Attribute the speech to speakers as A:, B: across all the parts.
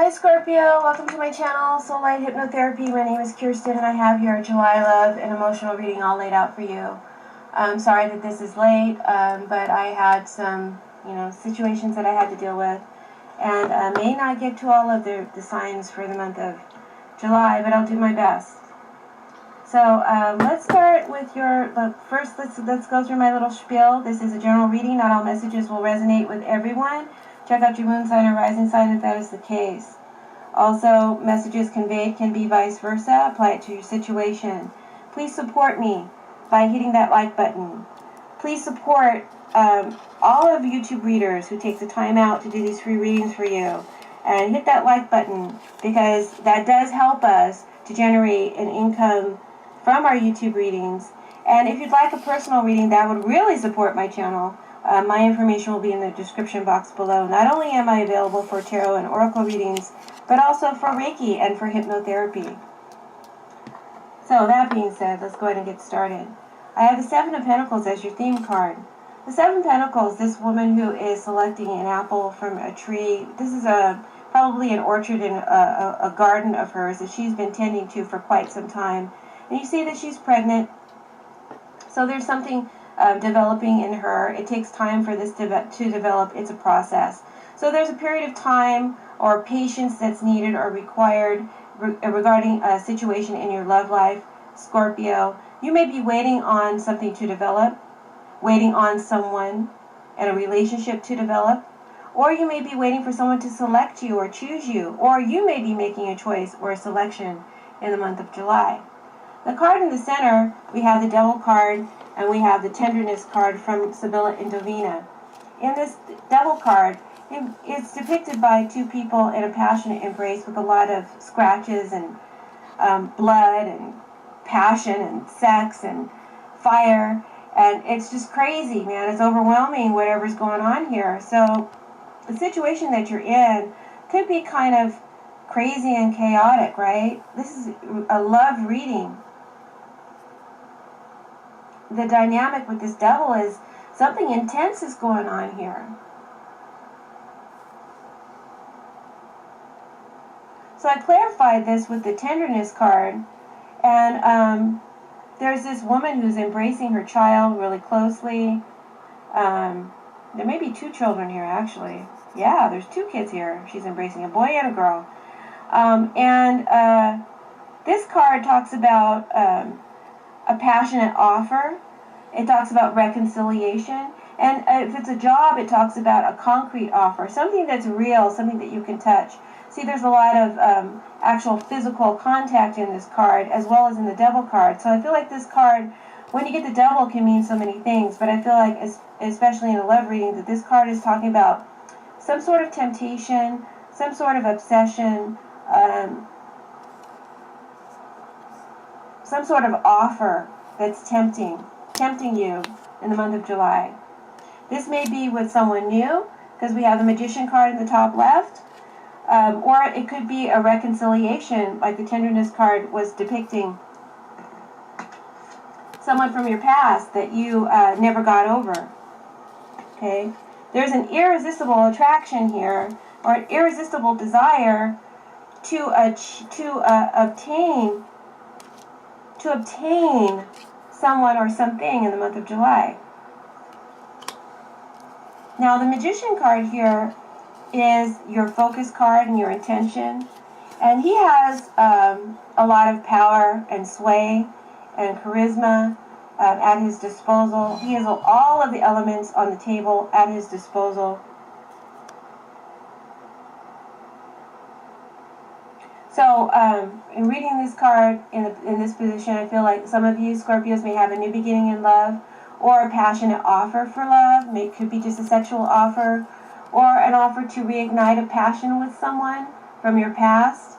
A: Hi Scorpio, welcome to my channel, Soulight Hypnotherapy. My name is Kirsten and I have your July love and emotional reading all laid out for you. I'm sorry that this is late, but I had some, situations that I had to deal with, and may not get to all of the signs for the month of July, but I'll do my best. So let's start with first let's go through my little spiel. This is a general reading. Not all messages will resonate with everyone. Check out your moon sign or rising sign if that is the case. Also, messages conveyed can be vice versa. Apply it to your situation. Please support me by hitting that like button. Please support all of YouTube readers who take the time out to do these free readings for you. And hit that like button because that does help us to generate an income from our YouTube readings. And if you'd like a personal reading, that would really support my channel. My information will be in the description box below. Not only am I available for tarot and oracle readings, but also for Reiki and for hypnotherapy. So that being said, let's go ahead and get started. I have the Seven of Pentacles as your theme card. The Seven of Pentacles, this woman who is selecting an apple from a tree. This is probably an orchard in a garden of hers that she's been tending to for quite some time. And you see that she's pregnant. So there's something developing in her. It takes time for this to develop. It's a process. So there's a period of time or patience that's needed or required regarding a situation in your love life, Scorpio. You may be waiting on something to develop, waiting on someone and a relationship to develop, or you may be waiting for someone to select you or choose you, or you may be making a choice or a selection in the month of July. The card in the center, we have the Devil card, and we have the Tenderness card from Sibylla Indovina. In this Devil card, it's depicted by two people in a passionate embrace with a lot of scratches and blood and passion and sex and fire. And it's just crazy, man. It's overwhelming, whatever's going on here. So the situation that you're in could be kind of crazy and chaotic, right? This is a love reading. The dynamic with this devil is something intense is going on here. So I clarified this with the Tenderness card, and there's this woman who's embracing her child really closely. There may be two children here, actually. Yeah, there's two kids here. She's embracing a boy and a girl. This card talks about a passionate offer. It talks about reconciliation. And if it's a job, it talks about a concrete offer, something that's real, something that you can touch. See, there's a lot of actual physical contact in this card, as well as in the Devil card. So I feel like this card, when you get the Devil, can mean so many things. But I feel like, especially in a love reading, that this card is talking about some sort of temptation, some sort of obsession, some sort of offer that's tempting you in the month of July. This may be with someone new, because we have the Magician card in the top left, or it could be a reconciliation, like the Tenderness card was depicting someone from your past that you never got over. Okay, there's an irresistible attraction here, or an irresistible desire to obtain someone or something in the month of July. Now the Magician card here is your focus card and your intention, and he has a lot of power and sway and charisma at his disposal. He has all of the elements on the table at his disposal. So, in reading this card in this position, I feel like some of you Scorpios may have a new beginning in love, or a passionate offer for love. It could be just a sexual offer, or an offer to reignite a passion with someone from your past.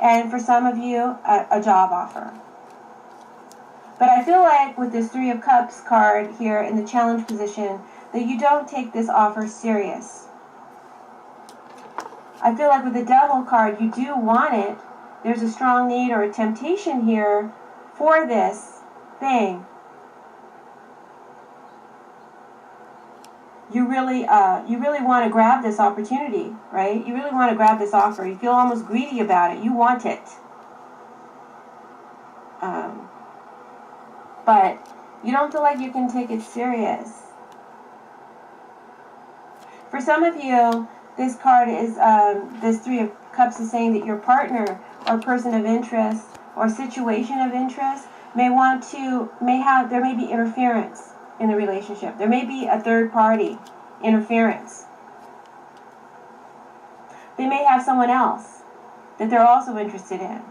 A: And for some of you, a job offer. But I feel like with this Three of Cups card here in the challenge position, that you don't take this offer serious. I feel like with the Devil card, you do want it. There's a strong need or a temptation here for this thing. you really want to grab this opportunity, right? You really want to grab this offer. You feel almost greedy about it. You want it. But you don't feel like you can take it serious. For some of you, this card is, this Three of Cups is saying that your partner or person of interest or situation of interest there may be interference in the relationship. There may be a third party interference. They may have someone else that they're also interested in.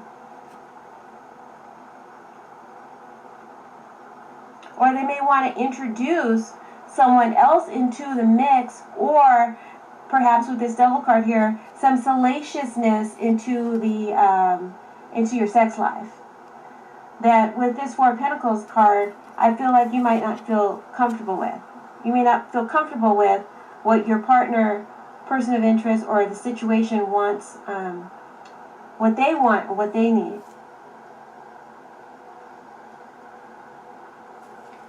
A: Or they may want to introduce someone else into the mix, or perhaps with this Devil card here, some salaciousness into your sex life. That with this Four of Pentacles card, I feel like you might not feel comfortable with. You may not feel comfortable with what your partner, person of interest, or the situation wants, what they want, or what they need.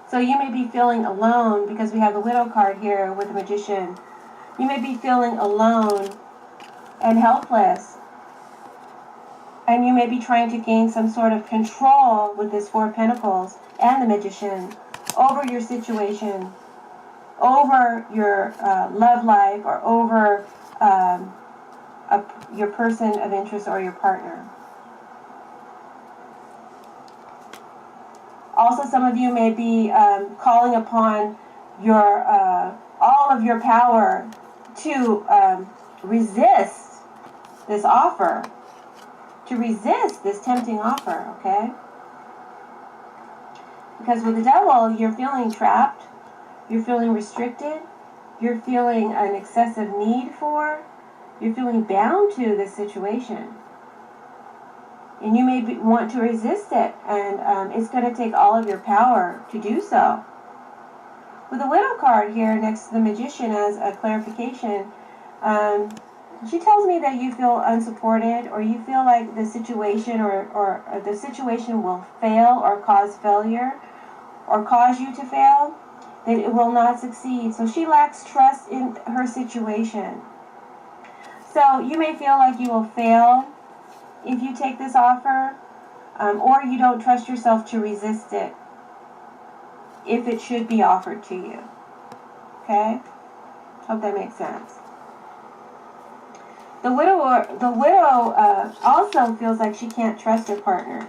A: So you may be feeling alone, because we have the Widow card here with the Magician. You may be feeling alone and helpless. And you may be trying to gain some sort of control with this Four of Pentacles and the Magician over your situation, over your love life, or over your person of interest or your partner. Also, some of you may be calling upon your all of your power to resist this offer, to resist this tempting offer, okay? Because with the Devil, you're feeling trapped, you're feeling restricted, you're feeling an excessive need for, you're feeling bound to this situation. And you may want to resist it, and it's going to take all of your power to do so. With the Widow card here next to the Magician as a clarification, she tells me that you feel unsupported, or you feel like the situation or the situation will fail or cause failure or cause you to fail, that it will not succeed. So she lacks trust in her situation. So you may feel like you will fail if you take this offer, or you don't trust yourself to resist it if it should be offered to you. Okay? Hope that makes sense. The widow also feels like she can't trust her partner.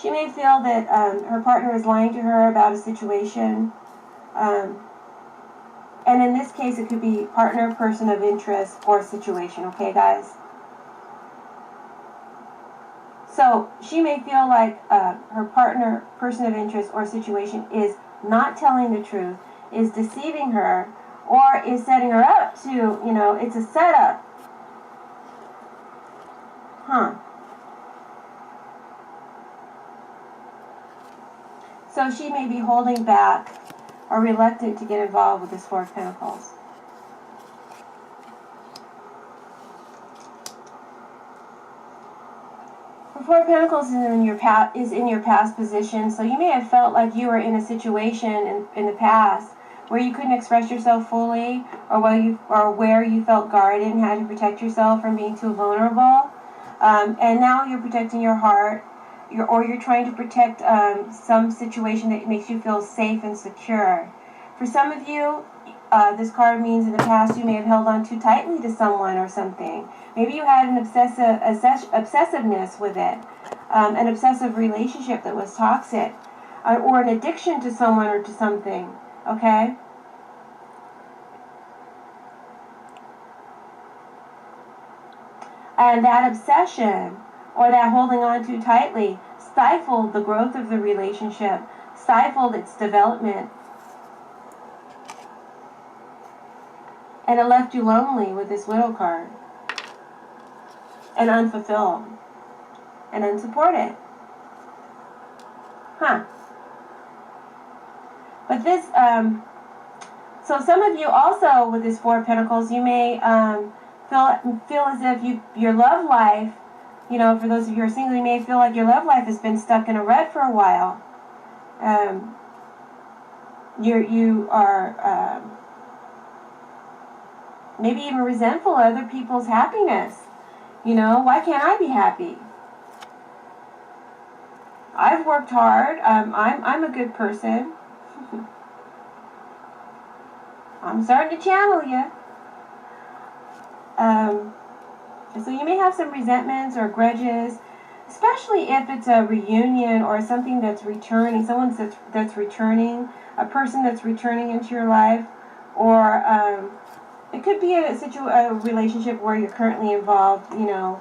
A: She may feel that her partner is lying to her about a situation. And in this case, it could be partner, person of interest, or situation. Okay, guys? So she may feel like her partner, person of interest, or situation is not telling the truth, is deceiving her, or is setting her up to, it's a setup. So she may be holding back or reluctant to get involved with this Four of Pentacles. The Four of Pentacles is in your past position, so you may have felt like you were in a situation in the past where you couldn't express yourself fully, or where you felt guarded and had to protect yourself from being too vulnerable. And now you're protecting your heart, or you're trying to protect some situation that makes you feel safe and secure. For some of you, this card means in the past you may have held on too tightly to someone or something. Maybe you had an obsessiveness with it, an obsessive relationship that was toxic, or an addiction to someone or to something, okay? And that obsession, or that holding on too tightly, stifled the growth of the relationship, stifled its development. And it left you lonely with this Widow card, and unfulfilled, and unsupported. But this, so some of you also with this Four of Pentacles, you may feel as if your love life, for those of you who are single, you may feel like your love life has been stuck in a rut for a while. You are maybe even resentful of other people's happiness. You know, why can't I be happy? I've worked hard. I'm a good person. I'm starting to channel you. So you may have some resentments or grudges, especially if it's a reunion or something that's returning, someone that's returning, a person that's returning into your life, or it could be a relationship where you're currently involved, you know.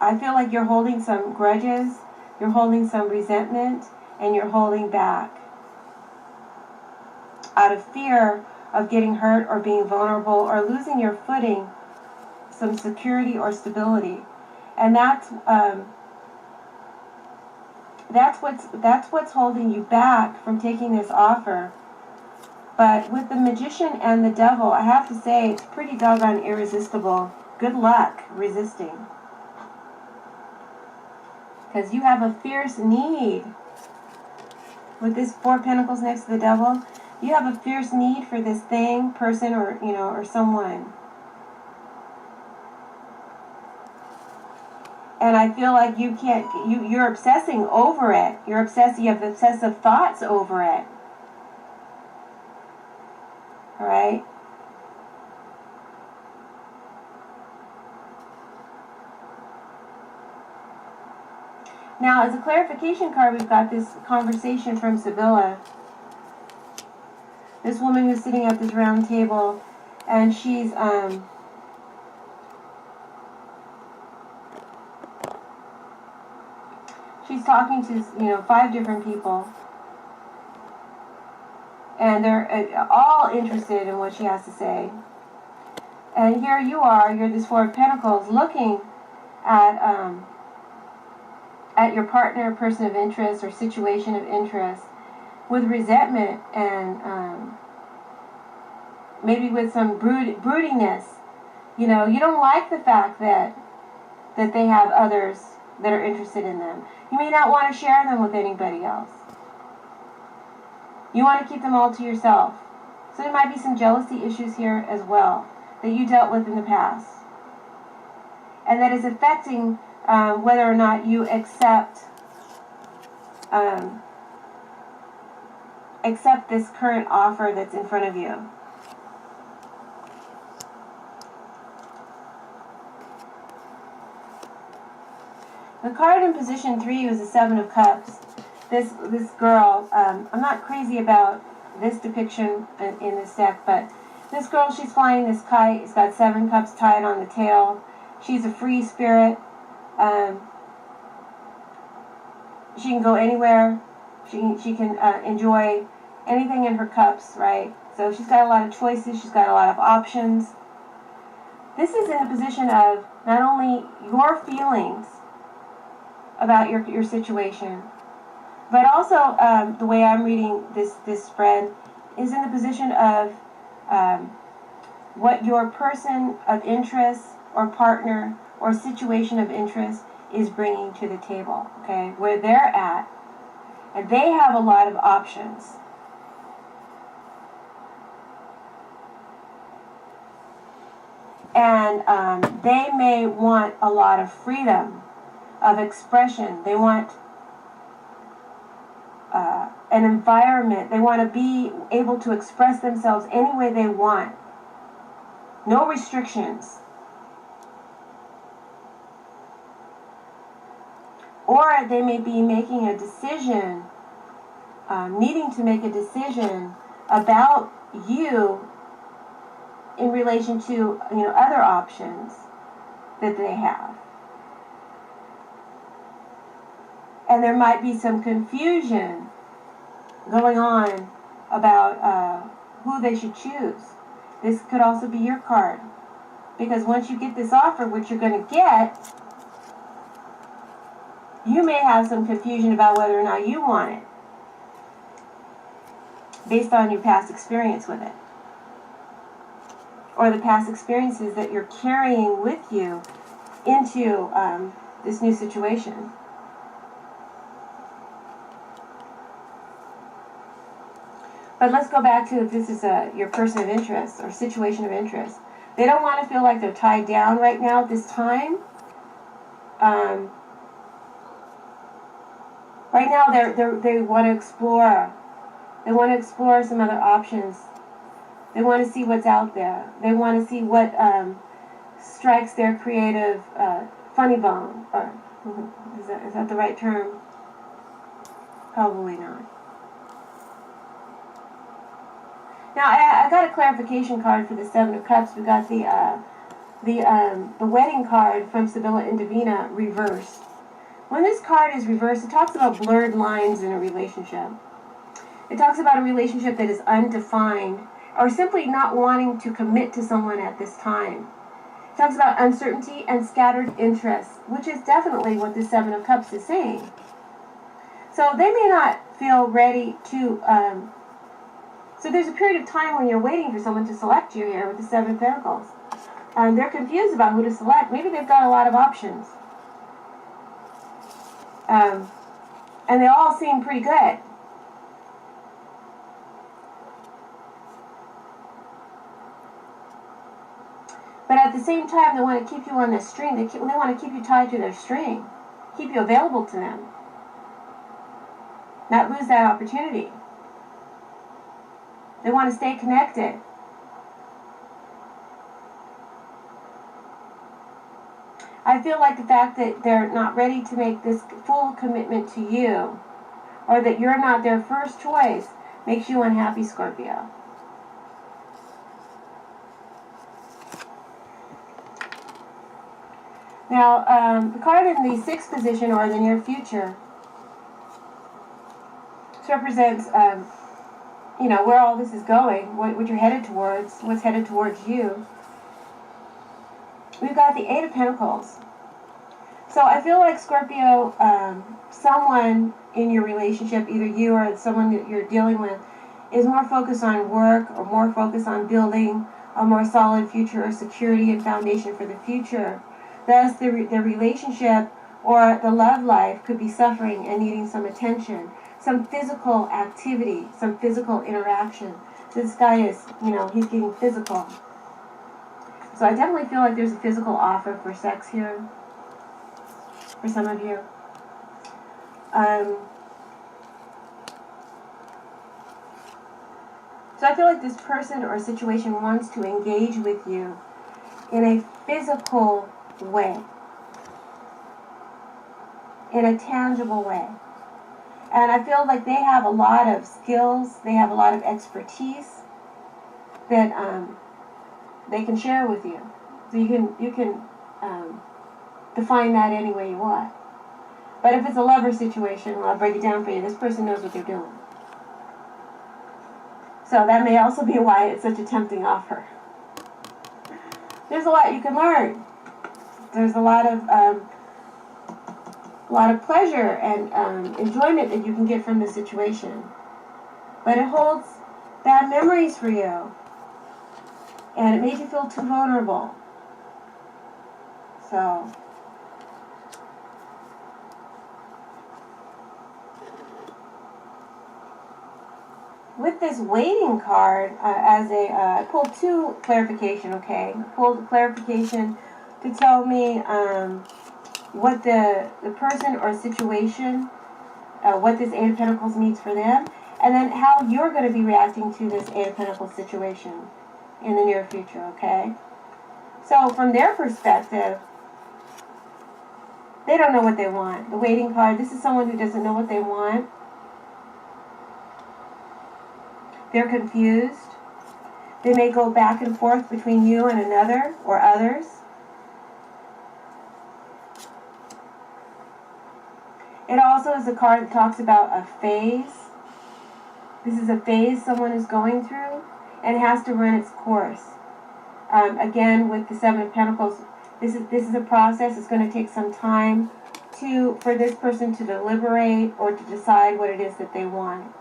A: I feel like you're holding some grudges, you're holding some resentment, and you're holding back out of fear of getting hurt or being vulnerable or losing your footing, some security or stability. And that's what's holding you back from taking this offer. But with the Magician and the Devil, I have to say it's pretty doggone irresistible. Good luck resisting. Because you have a fierce need. With this Four of Pentacles next to the Devil, you have a fierce need for this thing, person, or or someone. And I feel like you're obsessing over it. You have obsessive thoughts over it. All right? Now, as a clarification card, we've got this conversation from Sibylla. This woman who's sitting at this round table, and she's talking to 5 different people, and they're all interested in what she has to say. And here you are, you're this Four of Pentacles, looking at your partner, person of interest, or situation of interest, with resentment and maybe with some broodiness. You don't like the fact that they have others that are interested in them. You may not want to share them with anybody else. You want to keep them all to yourself. So there might be some jealousy issues here as well that you dealt with in the past. And that is affecting whether or not you accept this current offer that's in front of you. The card in position 3 was the Seven of Cups. This girl, I'm not crazy about this depiction in this deck, but this girl, she's flying this kite. It's got 7 cups tied on the tail. She's a free spirit. She can go anywhere. She can enjoy anything in her cups, right? So she's got a lot of choices. She's got a lot of options. This is in a position of not only your feelings about your situation, but also the way I'm reading this spread is in the position of what your person of interest or partner or situation of interest is bringing to the table, okay? Where they're at, and they have a lot of options. And they may want a lot of freedom of expression. They want an environment. They want to be able to express themselves any way they want. No restrictions. Or they may be making a decision, needing to make a decision about you in relation to other options that they have. And there might be some confusion going on about who they should choose. This could also be your card. Because once you get this offer, what you're going to get, you may have some confusion about whether or not you want it, based on your past experience with it, or the past experiences that you're carrying with you into this new situation. But let's go back to if this is your person of interest or situation of interest. They don't want to feel like they're tied down right now at this time. Right now, they want to explore. They want to explore some other options. They want to see what's out there. They want to see what strikes their creative funny bone. Or is that the right term? Probably not. Now I got a clarification card for the Seven of Cups. We got the wedding card from Sibylla and Divina reversed. When this card is reversed, it talks about blurred lines in a relationship. It talks about a relationship that is undefined, or simply not wanting to commit to someone at this time. It talks about uncertainty and scattered interests, which is definitely what the Seven of Cups is saying. So they may not feel ready to... so there's a period of time when you're waiting for someone to select you here with the Seven of Pentacles. They're confused about who to select. Maybe they've got a lot of options. And they all seem pretty good. But at the same time, they want to keep you on the string. They want to keep you tied to their string. Keep you available to them. Not lose that opportunity. They want to stay connected. I feel like the fact that they're not ready to make this full commitment to you, or that you're not their first choice, makes you unhappy, Scorpio. Now, the card in the sixth position, or the near future, this represents, where all this is going, what you're headed towards, what's headed towards you. We've got the Eight of Pentacles. So I feel like, Scorpio, someone in your relationship, either you or someone that you're dealing with, is more focused on work, or more focused on building a more solid future, or security and foundation for the future. Thus, the relationship or the love life could be suffering and needing some attention, some physical activity, some physical interaction. This guy is, he's getting physical. So I definitely feel like there's a physical offer for sex here for some of you. So I feel like this person or situation wants to engage with you in a physical way, in a tangible way. And I feel like they have a lot of skills, they have a lot of expertise that they can share with you. So you can define that any way you want. But if it's a lover situation, well, I'll break it down for you. This person knows what they're doing. So that may also be why it's such a tempting offer. There's a lot you can learn. There's a lot of pleasure and enjoyment that you can get from this situation. But it holds bad memories for you. And it made you feel too vulnerable. So, with this waiting card, I pulled two clarification, okay? I pulled clarification to tell me what the person or situation, what this Eight of Pentacles means for them, and then how you're going to be reacting to this Eight of Pentacles situation in the near future, okay? So from their perspective, they don't know what they want. The waiting card, this is someone who doesn't know what they want. They're confused. They may go back and forth between you and another or others. It also is a card that talks about a phase. This is a phase someone is going through, and it has to run its course. Again, with the Seven of Pentacles, this is a process. It's going to take some time for this person to deliberate or to decide what it is that they want.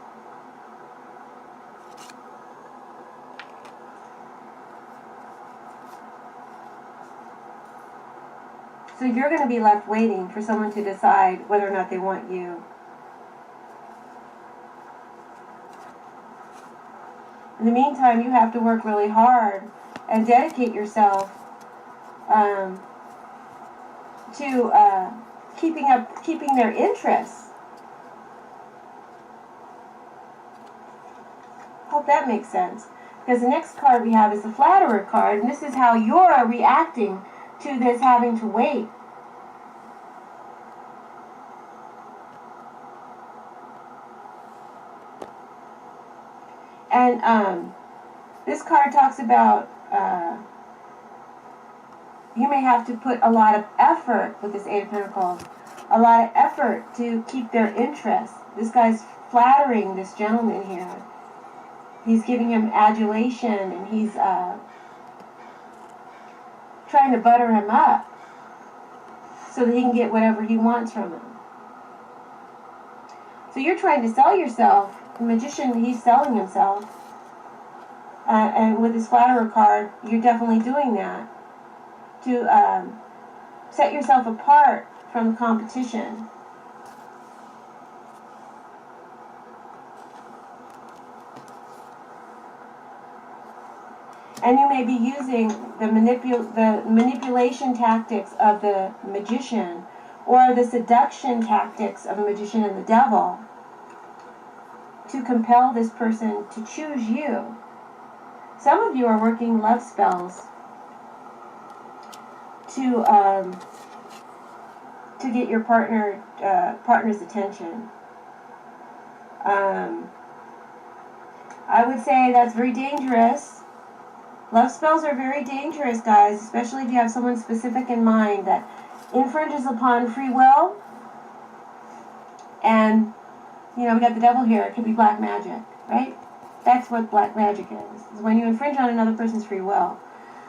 A: So you're going to be left waiting for someone to decide whether or not they want you. In the meantime, you have to work really hard and dedicate yourself to keeping their interests. Hope that makes sense. Because the next card we have is the Flatterer card, and this is how you're reacting to this having to wait. And this card talks about you may have to put a lot of effort with this Eight of Pentacles, a lot of effort to keep their interest. This guy's flattering this gentleman here. He's giving him adulation, and he's trying to butter him up so that he can get whatever he wants from him. So you're trying to sell yourself. The Magician, he's selling himself. And with this Flatterer card, you're definitely doing that to set yourself apart from the competition. And you may be using the manipulation tactics of the Magician, or the seduction tactics of a Magician and the Devil, to compel this person to choose you. Some of you are working love spells to get your partner's attention. I would say that's very dangerous. Love spells are very dangerous, guys, especially if you have someone specific in mind that infringes upon free will. And, you know, we got the Devil here. It could be black magic, right? That's what black magic is when you infringe on another person's free will.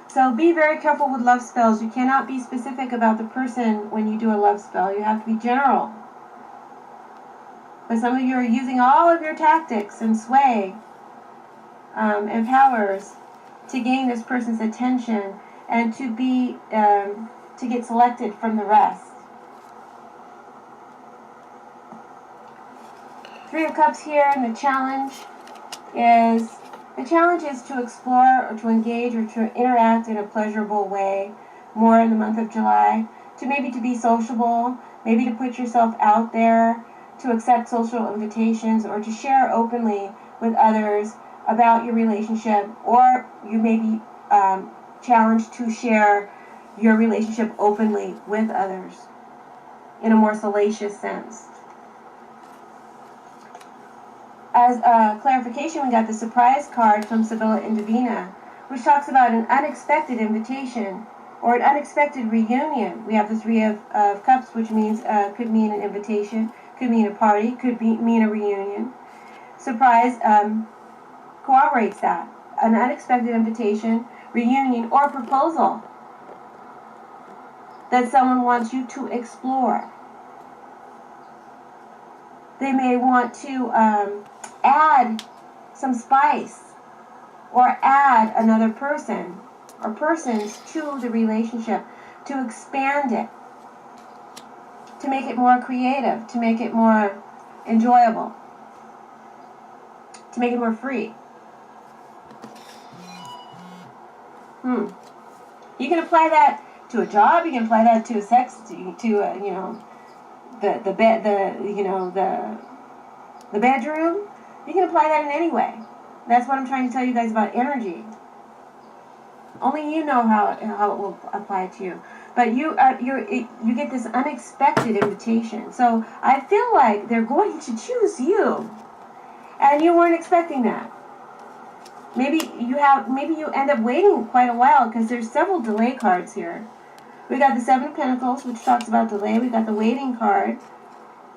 A: So be very careful with love spells. You cannot be specific about the person when you do a love spell. You have to be general. But some of you are using all of your tactics and sway and powers to gain this person's attention and to get selected from the rest. Three of Cups here, and the challenge is to explore or to engage or to interact in a pleasurable way more in the month of July, to maybe to be sociable, maybe to put yourself out there, to accept social invitations, or to share openly with others about your relationship, or you may be challenged to share your relationship openly with others in a more salacious sense. As a clarification, we got the surprise card from Sibylla and Divina, which talks about an unexpected invitation or an unexpected reunion. We have the Three of Cups, which means could mean an invitation, could mean a party, could mean a reunion. Surprise corroborates that. An unexpected invitation, reunion, or proposal that someone wants you to explore. They may want to add some spice or add another person or persons to the relationship, to expand it, to make it more creative, to make it more enjoyable, to make it more free. You can apply that to a job. You can apply that to a sex, the bedroom. You can apply that in any way. That's what I'm trying to tell you guys about energy. Only you know how it will apply to you. But you get this unexpected invitation. So I feel like they're going to choose you, and you weren't expecting that. Maybe you end up waiting quite a while, because there's several delay cards here. We got the Seven of Pentacles, which talks about delay. We got the Waiting card,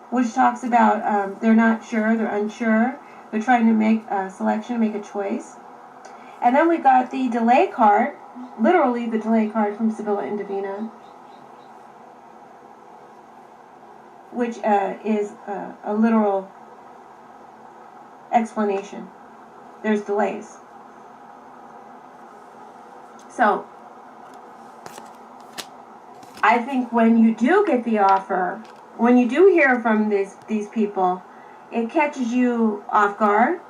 A: which talks about they're not sure, they're unsure, they're trying to make a selection, make a choice. And then we got the Delay card, literally the Delay card from Sibylla and Divina, which is a literal explanation. There's delays. So, I think when you do get the offer, when you do hear from these people, it catches you off guard.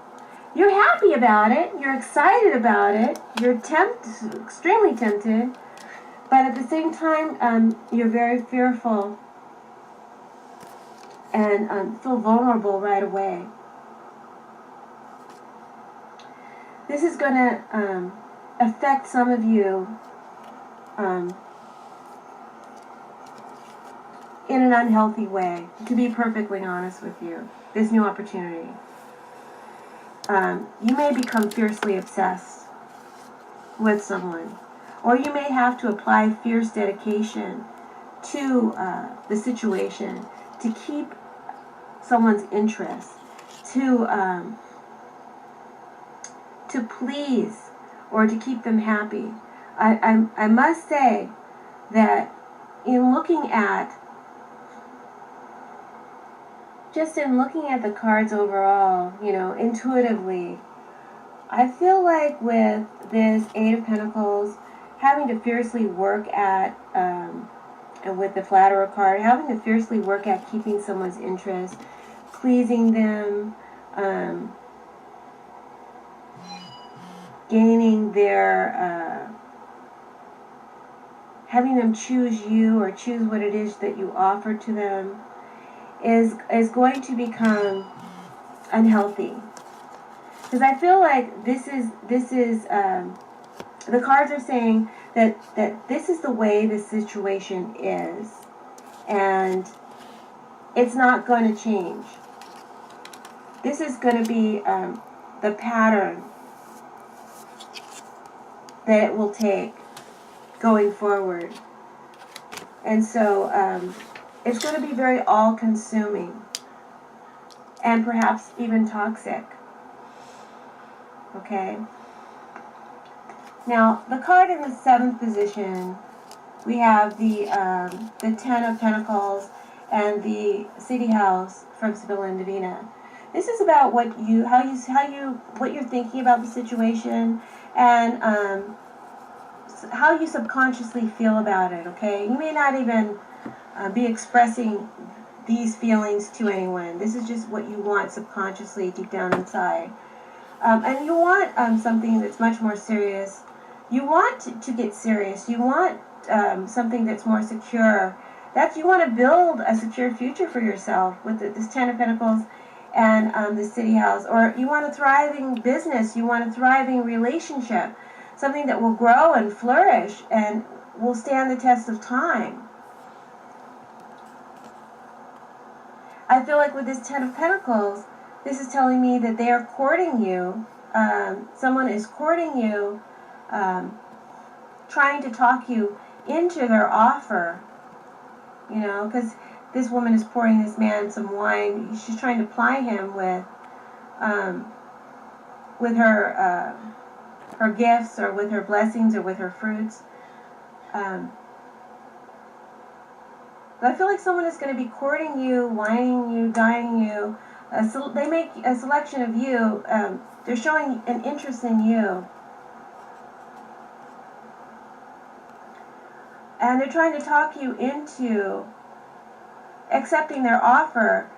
A: You're happy about it, you're excited about it, you're extremely tempted, but at the same time, you're very fearful and feel vulnerable right away. This is going to affect some of you in an unhealthy way, to be perfectly honest with you, this new opportunity. You may become fiercely obsessed with someone, or you may have to apply fierce dedication to the situation to keep someone's interest, to please or to keep them happy. I must say that in looking at the cards overall, intuitively, I feel like with this Eight of Pentacles, having to fiercely work at, and with the Flatterer card, having to fiercely work at keeping someone's interest, pleasing them, gaining their, having them choose you or choose what it is that you offer to them, is going to become unhealthy. Because I feel like this is the cards are saying that this is the way the situation is, and it's not going to change. This is going to be the pattern that it will take going forward. And so it's going to be very all-consuming and perhaps even toxic. Okay? Now, the card in the 7th position, we have the 10 of Pentacles and the City House from Sibylla and Divina. This is about what you're thinking about the situation, and how you subconsciously feel about it. Okay, you may not even be expressing these feelings to anyone. This is just what you want subconsciously deep down inside, and you want something that's much more serious. You want to get serious. You want something that's more secure. You want to build a secure future for yourself with this 10 of Pentacles and the City House. Or you want a thriving business. You want a thriving relationship. Something that will grow and flourish and will stand the test of time. I feel like with this 10 of Pentacles, this is telling me that they are courting you. Someone is courting you, trying to talk you into their offer. Because this woman is pouring this man some wine. She's trying to ply him with her gifts, or with her blessings, or with her fruits. But I feel like someone is going to be courting you, wining you, dining you. So they make a selection of you. They're showing an interest in you. And they're trying to talk you into accepting their offer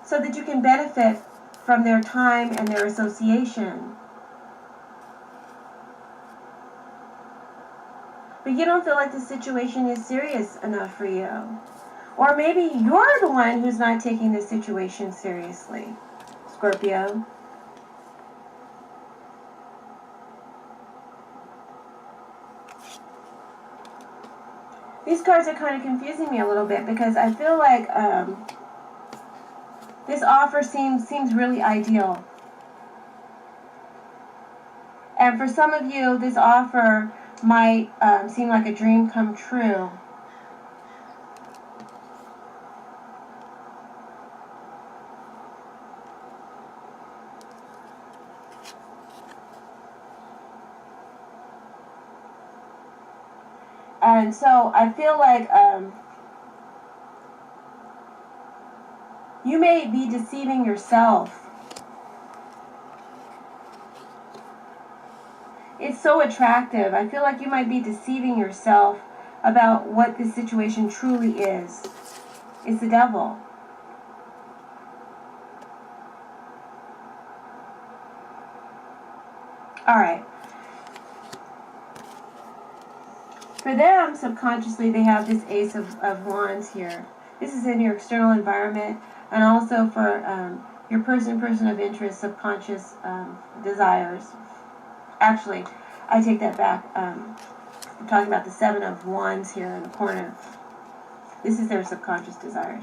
A: so that you can benefit from their time and their association. But you don't feel like the situation is serious enough for you. Or maybe you're the one who's not taking this situation seriously, Scorpio. These cards are kind of confusing me a little bit, because I feel like this offer seems really ideal. And for some of you, this offer might seem like a dream come true. And so I feel like you may be deceiving yourself. It's so attractive. I feel like you might be deceiving yourself about what this situation truly is. It's the devil. Alright. For them, subconsciously, they have this Ace of Wands here. This is in your external environment, and also for your person of interest, subconscious desires. Actually, I take that back. I'm talking about the Seven of Wands here in the corner. This is their subconscious desires.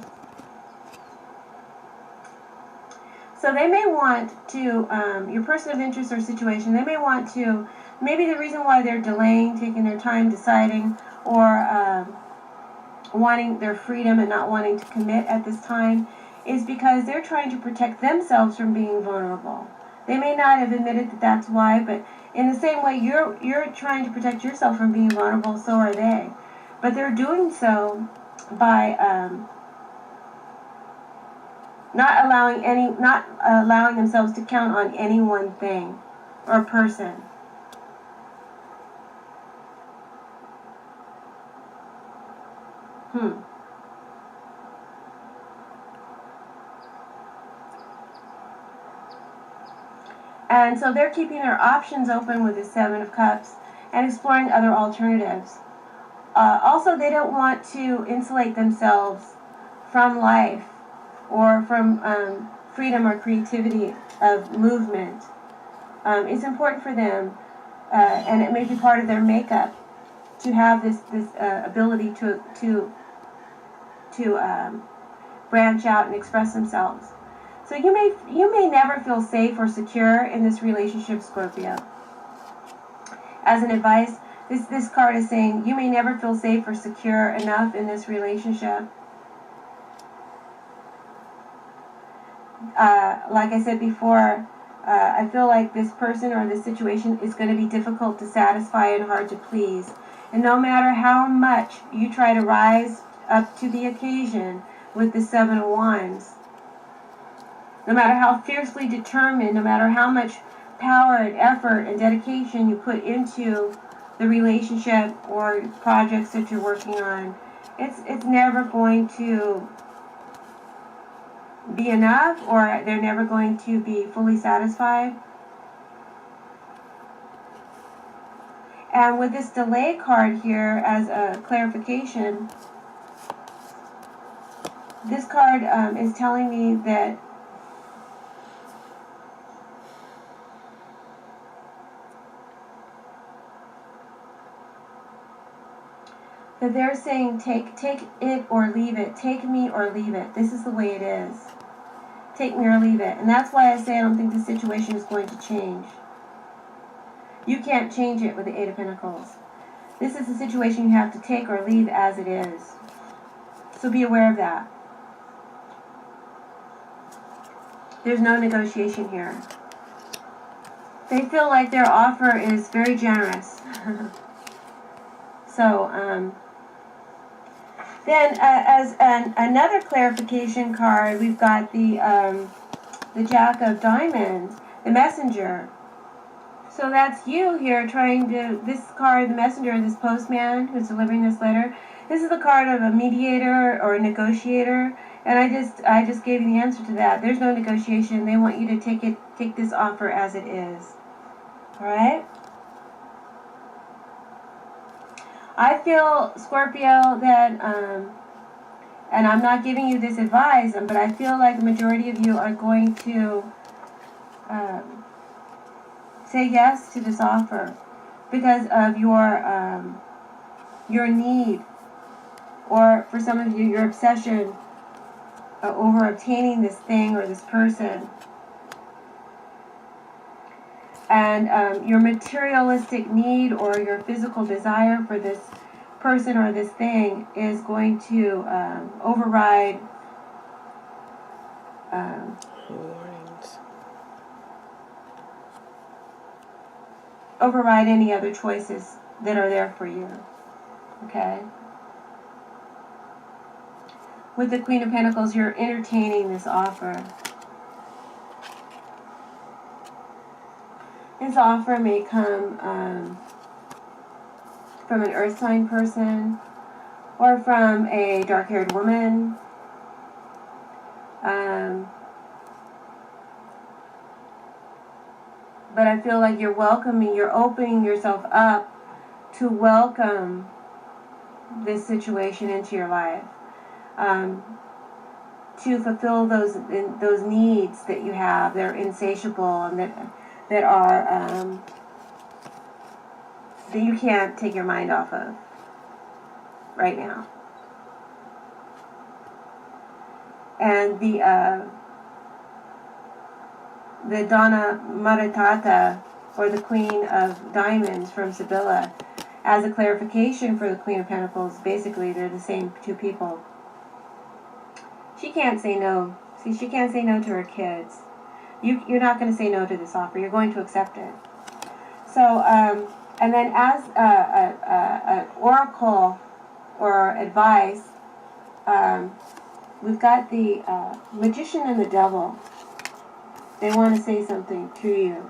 A: So they may want to, your person of interest or situation, they may want to, maybe the reason why they're delaying, taking their time deciding, or wanting their freedom and not wanting to commit at this time, is because they're trying to protect themselves from being vulnerable. They may not have admitted that that's why, but in the same way you're trying to protect yourself from being vulnerable, so are they. But they're doing so by not allowing themselves to count on any one thing or person. And so they're keeping their options open with the Seven of Cups and exploring other alternatives. Also, they don't want to insulate themselves from life or from freedom or creativity of movement. It's important for them, and it may be part of their makeup, to have this ability to branch out and express themselves. So you may never feel safe or secure in this relationship, Scorpio. As an advice, this card is saying you may never feel safe or secure enough in this relationship. Like I said before, I feel like this person or this situation is going to be difficult to satisfy and hard to please. And no matter how much you try to rise up to the occasion with the Seven of Wands, no matter how fiercely determined, no matter how much power and effort and dedication you put into the relationship or projects that you're working on, it's never going to be enough, or they're never going to be fully satisfied. And with this delay card here as a clarification, this card is telling me that they're saying take it or leave it. Take me or leave it. This is the way it is. Take me or leave it. And that's why I say I don't think the situation is going to change. You can't change it with the Eight of Pentacles. This is a situation you have to take or leave as it is. So be aware of that. There's no negotiation here. They feel like their offer is very generous. So, then as another clarification card, we've got the Jack of Diamonds, the Messenger. So that's you here trying to, this card, the messenger, this postman who's delivering this letter. This is the card of a mediator or a negotiator, and I just gave you the answer to that. There's no negotiation. They want you to take this offer as it is. All right? I feel, Scorpio, that, and I'm not giving you this advice, but I feel like the majority of you are going to say yes to this offer because of your need, or for some of you, your obsession over obtaining this thing or this person. And your materialistic need or your physical desire for this person or this thing is going to override any other choices that are there for you. Okay? With the Queen of Pentacles, you're entertaining this offer. This offer may come from an earth sign person or from a dark-haired woman. But I feel like you're welcoming, you're opening yourself up to welcome this situation into your life, to fulfill those needs that you have. They're insatiable and that are that you can't take your mind off of right now. And the Donna Maritata, or the Queen of Diamonds from Sibylla, as a clarification for the Queen of Pentacles, basically they're the same two people. She can't say no. See, she can't say no to her kids. You're not going to say no to this offer. You're going to accept it. So, and then as an oracle or advice, we've got the Magician and the Devil. They want to say something to you.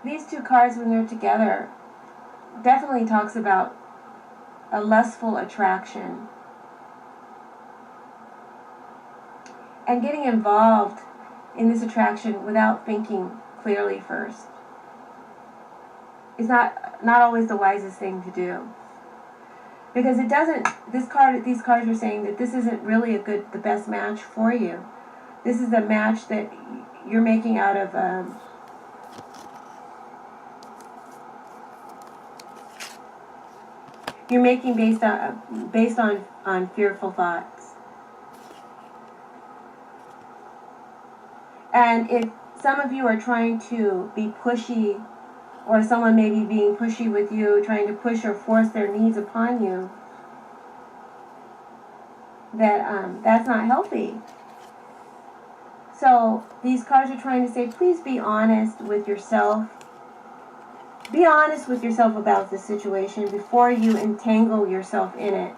A: These two cards, when they're together, definitely talks about a lustful attraction. And getting involved in this attraction without thinking clearly first is not always the wisest thing to do. Because it doesn't, these cards are saying that this isn't really the best match for you. This is a match that you're making out of you're making based on fearful thoughts. And if some of you are trying to be pushy, or someone may be being pushy with you, trying to push or force their needs upon you, that's not healthy. So these cards are trying to say, please be honest with yourself. Be honest with yourself about this situation before you entangle yourself in it.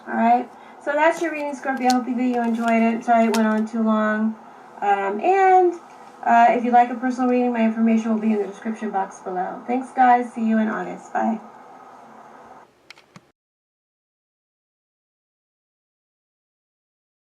A: Alright, so that's your reading, Scorpio. I hope that you enjoyed it. Sorry it went on too long. If you'd like a personal reading, my information will be in the description box below. Thanks, guys. See you in August. Bye.